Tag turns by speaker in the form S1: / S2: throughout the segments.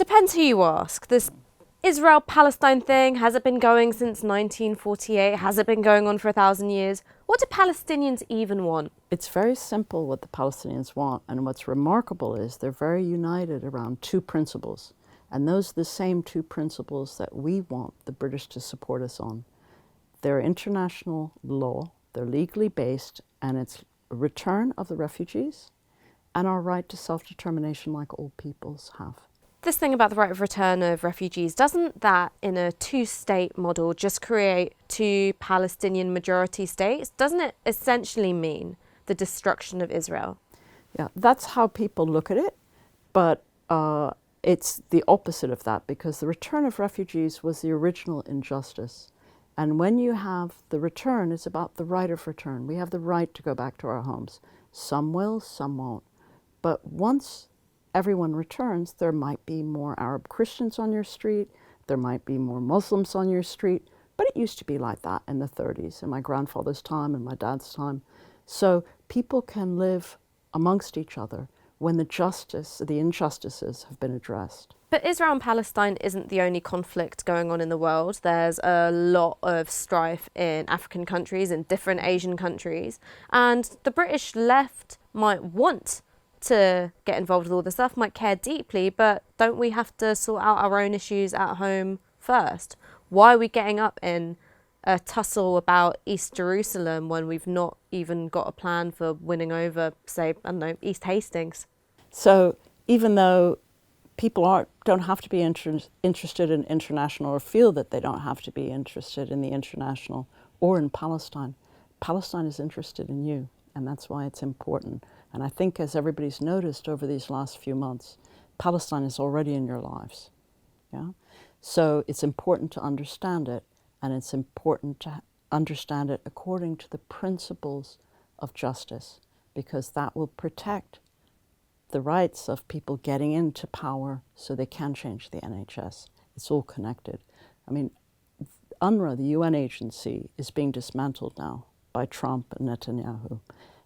S1: Depends who you ask. This Israel-Palestine thing, has it been going since 1948? Has it been going on for 1,000 years? What do Palestinians even want?
S2: It's very simple what the Palestinians want, and what's remarkable is they're very united around two principles. And those are the same two principles that we want the British to support us on. They're international law, they're legally based, and it's a return of the refugees and our right to self-determination like all peoples have.
S1: This thing about the right of return of refugees, doesn't that in a two-state model just create two Palestinian majority states? Doesn't it essentially mean the destruction of Israel?
S2: Yeah, that's how people look at it, but it's the opposite of that, because the return of refugees was the original injustice. And when you have the return, it's about the right of return. We have the right to go back to our homes. Some will, some won't. But once everyone returns, there might be more Arab Christians on your street, there might be more Muslims on your street, but it used to be like that in the 30s, in my grandfather's time and my dad's time. So people can live amongst each other when the injustices have been addressed.
S1: But Israel and Palestine isn't the only conflict going on in the world. There's a lot of strife in African countries, in different Asian countries, and the British left might want to get involved with all this stuff, might care deeply, but don't we have to sort out our own issues at home first? Why are we getting up in a tussle about East Jerusalem when we've not even got a plan for winning over, say, I don't know, East Hastings?
S2: So even though people don't have to be interested in international, or feel that they don't have to be interested in the international or in Palestine, Palestine is interested in you, and that's why it's important. And I think, as everybody's noticed over these last few months, Palestine is already in your lives. Yeah? So it's important to understand it, and it's important to understand it according to the principles of justice, because that will protect the rights of people getting into power so they can change the NHS. It's all connected. I mean, UNRWA, the UN agency, is being dismantled now by Trump and Netanyahu.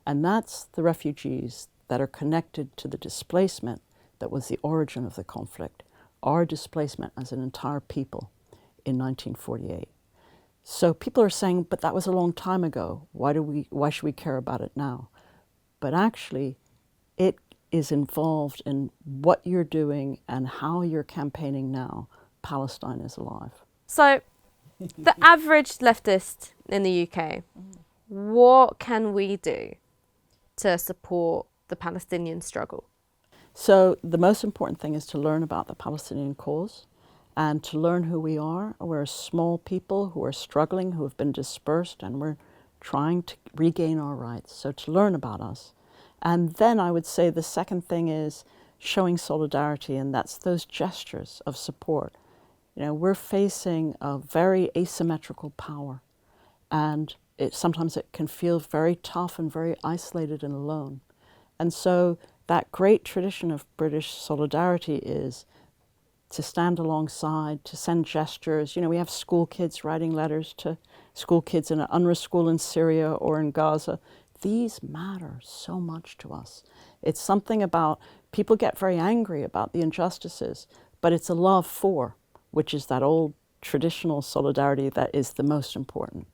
S2: And that's the refugees that are connected to the displacement that was the origin of the conflict, our displacement as an entire people in 1948. So people are saying, but that was a long time ago. Why should we care about it now? But actually, it is involved in what you're doing and how you're campaigning now. Palestine is alive.
S1: So, the average leftist in the UK, what can we do to support the Palestinian struggle?
S2: So the most important thing is to learn about the Palestinian cause and to learn who we are. We're a small people who are struggling, who have been dispersed, and we're trying to regain our rights. So to learn about us. And then I would say the second thing is showing solidarity, and that's those gestures of support. You know, we're facing a very asymmetrical power, and sometimes it can feel very tough and very isolated and alone. And so that great tradition of British solidarity is to stand alongside, to send gestures. You know, we have school kids writing letters to school kids in an UNRWA school in Syria or in Gaza. These matter so much to us. It's something about, people get very angry about the injustices, but it's a love for, which is that old traditional solidarity that is the most important.